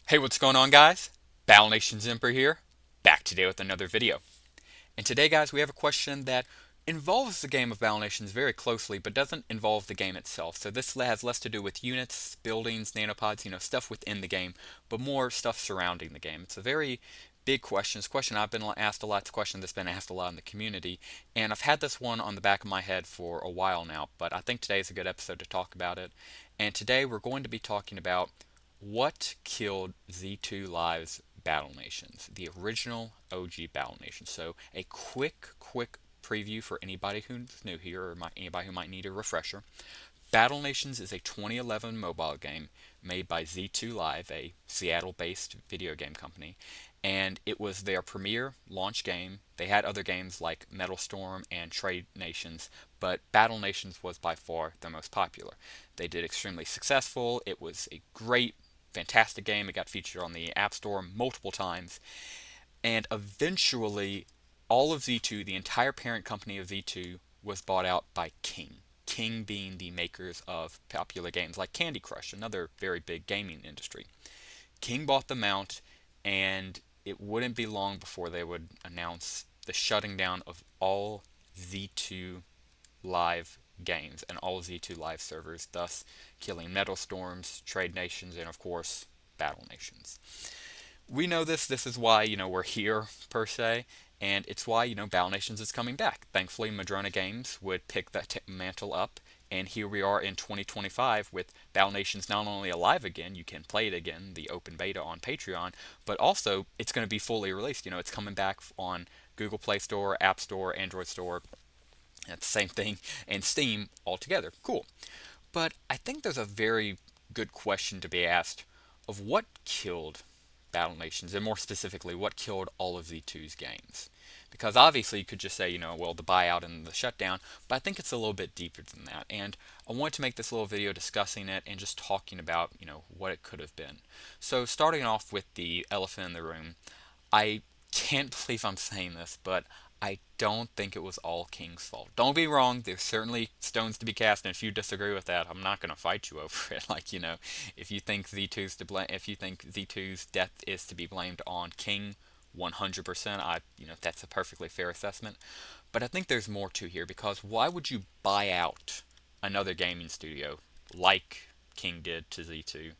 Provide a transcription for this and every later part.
Hey, what's going on, guys? Battle Nation's Emperor here, back today with another video. And today, guys, we have a question that involves the game of Battle Nations very closely, but doesn't involve the game itself. So this has less to do with units, buildings, nanopods, stuff within the game, but more stuff surrounding the game. It's a very big question. It's a question I've been asked a lot. It's a question that's been asked a lot in the community, and I've had this one on the back of my head for a while now, but I think today is a good episode to talk about it. And today we're going to be talking about what killed Z2live's Battle Nations, the original OG Battle Nations. So a quick preview for anybody who's new here or anybody who might need a refresher. Battle Nations is a 2011 mobile game made by Z2Live, a Seattle-based video game company, and it was their premier launch game. They had other games like Metal Storm and Trade Nations, but Battle Nations was by far the most popular. They did extremely successful. It was a great, fantastic game. It got featured on the App Store multiple times, and eventually all of Z2, the entire parent company of Z2, was bought out by King. King being the makers of popular games like Candy Crush, another very big gaming industry. King bought them out, and it wouldn't be long before they would announce the shutting down of all Z2 Live games and all Z2 Live servers, thus killing Metal Storms, Trade Nations, and of course, Battle Nations. We know this. This is why, we're here, per se. And it's why, Battle Nations is coming back. Thankfully, Madrona Games would pick that mantle up. And here we are in 2025 with Battle Nations not only alive again, you can play it again, the open beta on Patreon, but also it's going to be fully released. It's coming back on Google Play Store, App Store, Android Store. That's the same thing, and Steam altogether. Cool. But I think there's a very good question to be asked of what killed Battle Nations, and more specifically, what killed all of Z2's games. Because obviously you could just say, well, the buyout and the shutdown, but I think it's a little bit deeper than that. And I wanted to make this little video discussing it and just talking about, what it could have been. So starting off with the elephant in the room, I can't believe I'm saying this, but I don't think it was all King's fault. Don't be wrong, there's certainly stones to be cast, and if you disagree with that, I'm not going to fight you over it. Like, if you think Z2's to blame, if you think Z2's death is to be blamed on King, 100%, that's a perfectly fair assessment. But I think there's more to here because why would you buy out another gaming studio like King did to Z2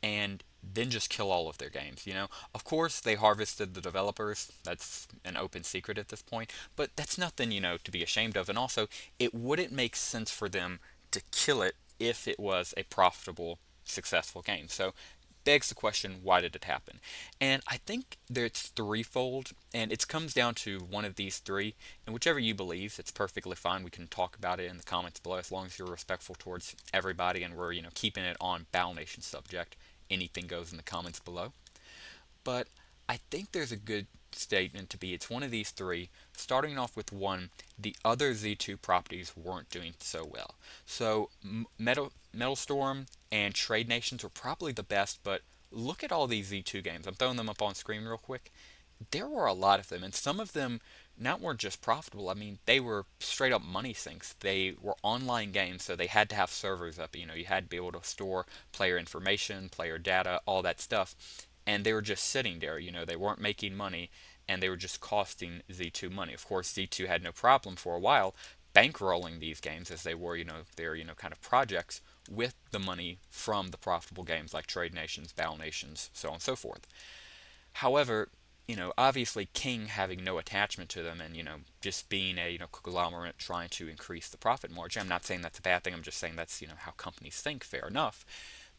and then just kill all of their games, Of course, they harvested the developers. That's an open secret at this point, but that's nothing, to be ashamed of. And also, it wouldn't make sense for them to kill it if it was a profitable, successful game. So, begs the question, why did it happen? And I think that it's threefold, and it comes down to one of these three, and whichever you believe, it's perfectly fine. We can talk about it in the comments below as long as you're respectful towards everybody and we're, keeping it on Battle Nation subject. Anything goes in the comments below. But I think there's a good statement to be it's one of these three. Starting off with one, the other Z2 properties weren't doing so well. So Metal Storm and Trade Nations were probably the best, but look at all these Z2 games. I'm throwing them up on screen real quick. There were a lot of them, and some of them not weren't just profitable. I mean, they were straight up money sinks. They were online games, so they had to have servers up. You had to be able to store player information, player data, all that stuff. And they were just sitting there. They weren't making money, and they were just costing Z2 money. Of course, Z2 had no problem for a while bankrolling these games as they were, their, kind of projects with the money from the profitable games like Trade Nations, Battle Nations, so on and so forth. However, obviously King having no attachment to them and, just being a, conglomerate trying to increase the profit margin. I'm not saying that's a bad thing. I'm just saying that's, how companies think, fair enough.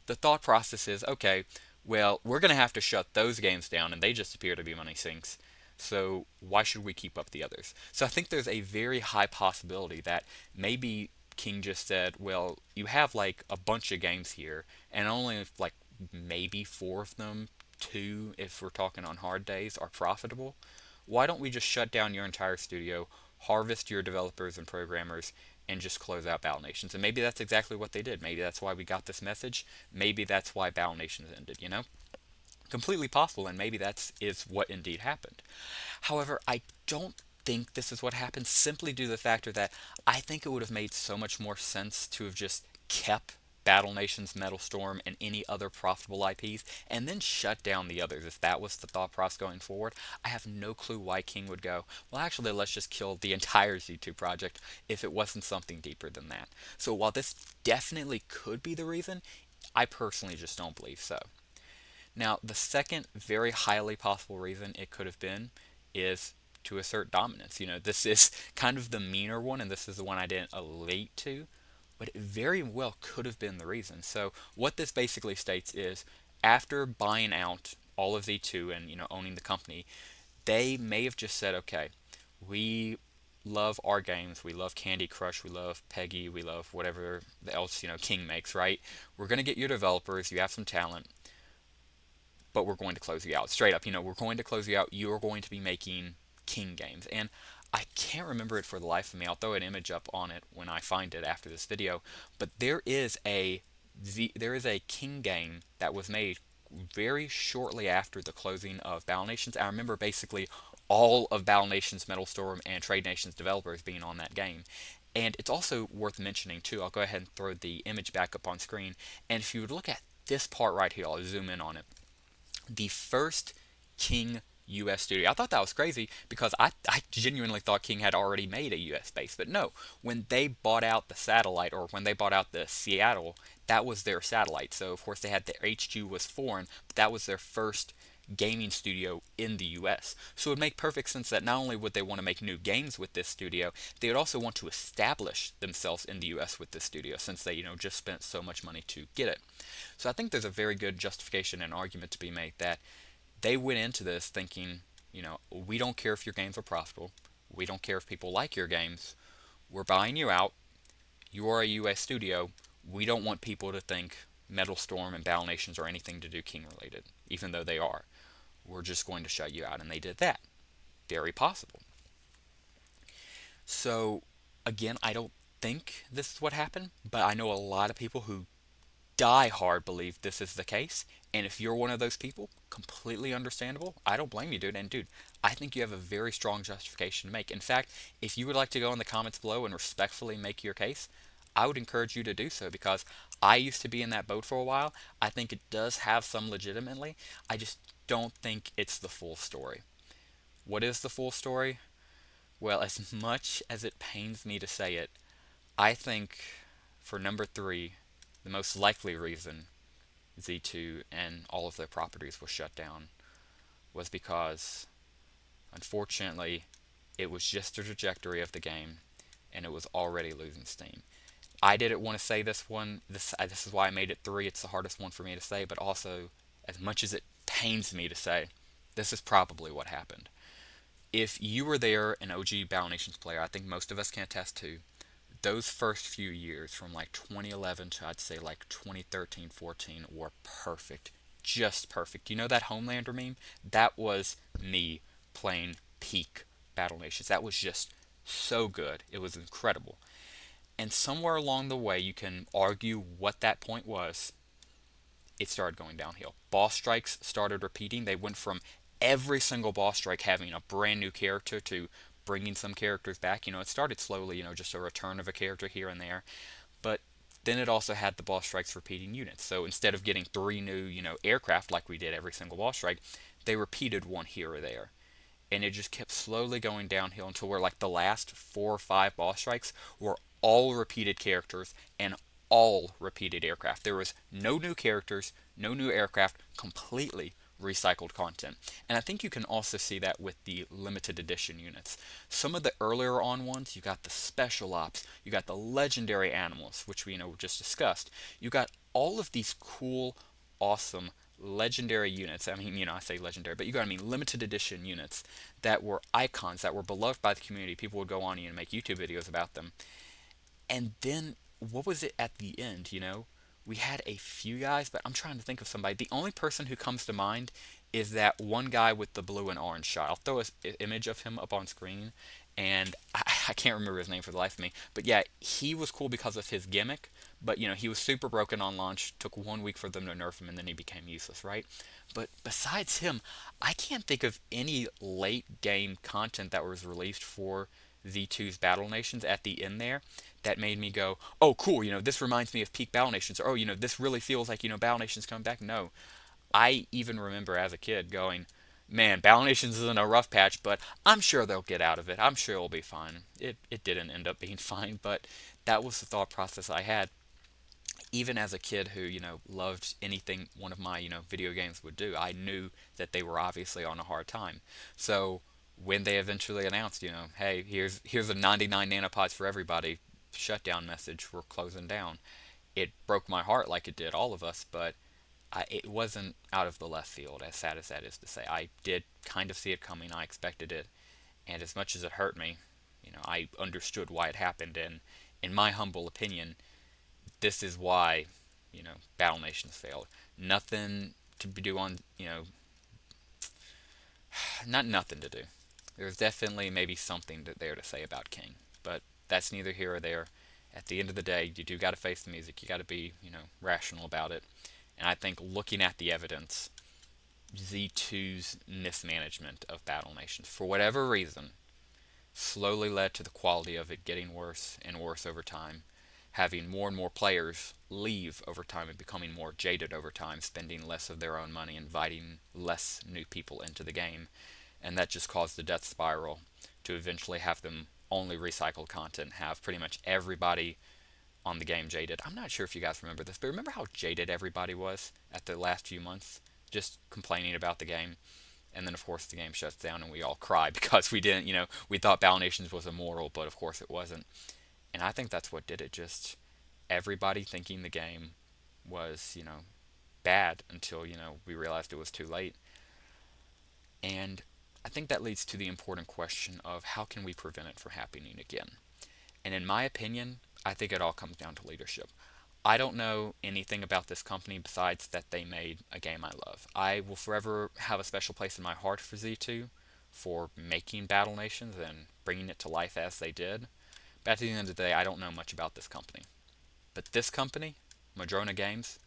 The thought process is, okay, well, we're going to have to shut those games down and they just appear to be money sinks. So why should we keep up the others? So I think there's a very high possibility that maybe King just said, well, you have like a bunch of games here and only like maybe four of them, two if we're talking on hard days, are profitable. Why don't we just shut down your entire studio, harvest your developers and programmers, and just close out Battle Nations? And maybe that's exactly what they did. Maybe that's why we got this message. Maybe that's why Battle Nations ended. Completely possible, and maybe that is what indeed happened. However, I don't think this is what happened simply due to the factor that I think it would have made so much more sense to have just kept Battle Nations, Metal Storm, and any other profitable IPs, and then shut down the others. If that was the thought process going forward, I have no clue why King would go, well, actually, let's just kill the entire Z2 project if it wasn't something deeper than that. So while this definitely could be the reason, I personally just don't believe so. Now, the second very highly possible reason it could have been is to assert dominance. This is kind of the meaner one, and this is the one I didn't elate to, but it very well could have been the reason. So, what this basically states is after buying out all of Z2 and owning the company, they may have just said, okay, we love our games, we love Candy Crush, we love Peggy, we love whatever else King makes, right? We're going to get your developers, you have some talent, but we're going to close you out. Straight up, we're going to close you out. You're going to be making King games. And I can't remember it for the life of me. I'll throw an image up on it when I find it after this video. But there is a King game that was made very shortly after the closing of Battle Nations. I remember basically all of Battle Nations, Metal Storm, and Trade Nations developers being on that game. And it's also worth mentioning too. I'll go ahead and throw the image back up on screen. And if you would look at this part right here, I'll zoom in on it. The first King US studio. I thought that was crazy because I genuinely thought King had already made a US base. But no, when they bought out the satellite, or when they bought out the Seattle, that was their satellite. So of course they had their HQ was foreign, but that was their first gaming studio in the US. So it would make perfect sense that not only would they want to make new games with this studio, they would also want to establish themselves in the US with this studio since they, just spent so much money to get it. So I think there's a very good justification and argument to be made that they went into this thinking, we don't care if your games are profitable. We don't care if people like your games. We're buying you out. You are a US studio. We don't want people to think Metal Storm and Battle Nations are anything to do King related, even though they are. We're just going to shut you out. And they did that. Very possible. So, again, I don't think this is what happened, but I know a lot of people who die hard believe this is the case. And if you're one of those people, completely understandable. I don't blame you, dude. And dude, I think you have a very strong justification to make. In fact, if you would like to go in the comments below and respectfully make your case, I would encourage you to do so because I used to be in that boat for a while. I think it does have some legitimately. I just don't think it's the full story. What is the full story? Well, as much as it pains me to say it, I think for number 3, the most likely reason Z2 and all of their properties were shut down was because, unfortunately, it was just the trajectory of the game and it was already losing steam. I didn't want to say this one. This is why I made it 3. It's the hardest one for me to say, but also, as much as it pains me to say, this is probably what happened. If you were there, an OG Battle Nations player, I think most of us can attest to, those first few years from like 2011 to I'd say like 2013-14 were perfect. Just perfect. You know that Homelander meme? That was me playing peak Battle Nations. That was just so good. It was incredible. And somewhere along the way, you can argue what that point was. It started going downhill. Boss strikes started repeating. They went from every single boss strike having a brand new character to bringing some characters back. It started slowly, just a return of a character here and there. But then it also had the boss strikes repeating units. So instead of getting 3 new, aircraft like we did every single boss strike, they repeated one here or there. And it just kept slowly going downhill until we're like the last 4 or 5 boss strikes were all repeated characters and all repeated aircraft. There was no new characters, no new aircraft, completely recycled content. And I think you can also see that with the limited edition units. Some of the earlier on ones, you got the special ops, you got the legendary animals, which we just discussed. You got all of these cool, awesome legendary units. I mean, I say legendary, but you got limited edition units that were icons, that were beloved by the community. People would go on and make YouTube videos about them. And then what was it at the end, We had a few guys, but I'm trying to think of somebody. The only person who comes to mind is that one guy with the blue and orange shot. I'll throw an image of him up on screen, and I can't remember his name for the life of me. But yeah, he was cool because of his gimmick, but he was super broken on launch. Took 1 week for them to nerf him, and then he became useless, right? But besides him, I can't think of any late game content that was released for Z2's Battle Nations at the end there that made me go, oh, cool, this reminds me of peak Battle Nations. Or, oh, this really feels like, Battle Nations coming back. No, I even remember as a kid going, man, Battle Nations is in a rough patch, but I'm sure they'll get out of it. I'm sure it'll be fine. It didn't end up being fine, but that was the thought process I had. Even as a kid who, loved anything one of my, video games would do, I knew that they were obviously on a hard time. So when they eventually announced, hey, here's a 99 nanopods for everybody shutdown message, we're closing down, it broke my heart like it did all of us, but it wasn't out of the left field, as sad as that is to say. I did kind of see it coming. I expected it. And as much as it hurt me, I understood why it happened. And in my humble opinion, this is why, Battle Nations failed. Nothing to do on, not nothing to do. There's definitely maybe something there to say about King. But that's neither here or there. At the end of the day, you do got to face the music. You got to be, rational about it. And I think looking at the evidence, Z2's mismanagement of Battle Nations, for whatever reason, slowly led to the quality of it getting worse and worse over time, having more and more players leave over time and becoming more jaded over time, spending less of their own money, inviting less new people into the game, and that just caused the death spiral to eventually have them only recycle content, have pretty much everybody on the game jaded. I'm not sure if you guys remember this, but remember how jaded everybody was at the last few months, just complaining about the game. And then, of course, the game shuts down and we all cry because we didn't, we thought Battle Nations was immortal, but of course it wasn't. And I think that's what did it. Just everybody thinking the game was, bad until, we realized it was too late. And I think that leads to the important question of how can we prevent it from happening again? And in my opinion, I think it all comes down to leadership. I don't know anything about this company besides that they made a game I love. I will forever have a special place in my heart for Z2 for making Battle Nations and bringing it to life as they did. But at the end of the day, I don't know much about this company. But this company, Madrona Games,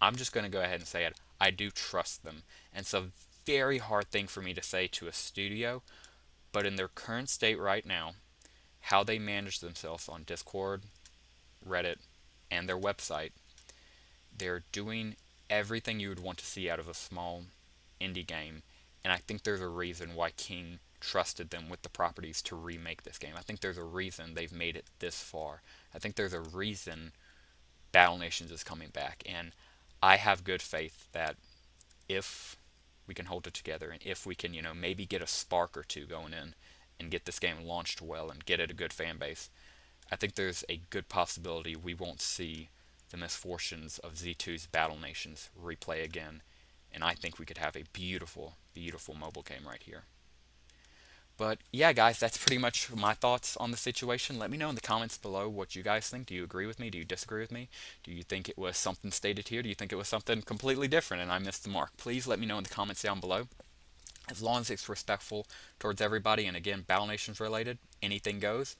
I'm just going to go ahead and say it. I do trust them. And it's a very hard thing for me to say to a studio, but in their current state right now, how they manage themselves on Discord, Reddit, and their website, they're doing everything you would want to see out of a small indie game. And I think there's a reason why King trusted them with the properties to remake this game. I think there's a reason they've made it this far. I think there's a reason Battle Nations is coming back. And I have good faith that if we can hold it together and if we can, maybe get a spark or two going in and get this game launched well and get it a good fan base, I think there's a good possibility we won't see the misfortunes of Z2's Battle Nations replay again, and I think we could have a beautiful, beautiful mobile game right here. But yeah, guys, that's pretty much my thoughts on the situation. Let me know in the comments below what you guys think. Do you agree with me? Do you disagree with me? Do you think it was something stated here? Do you think it was something completely different and I missed the mark? Please let me know in the comments down below. As long as it's respectful towards everybody, and again, Battle Nations related, anything goes.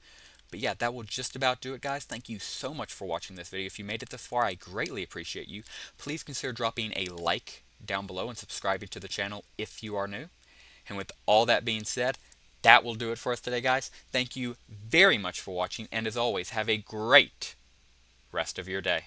But yeah, that will just about do it, guys. Thank you so much for watching this video. If you made it this far, I greatly appreciate you. Please consider dropping a like down below and subscribing to the channel if you are new. And with all that being said, that will do it for us today, guys. Thank you very much for watching, and as always, have a great rest of your day.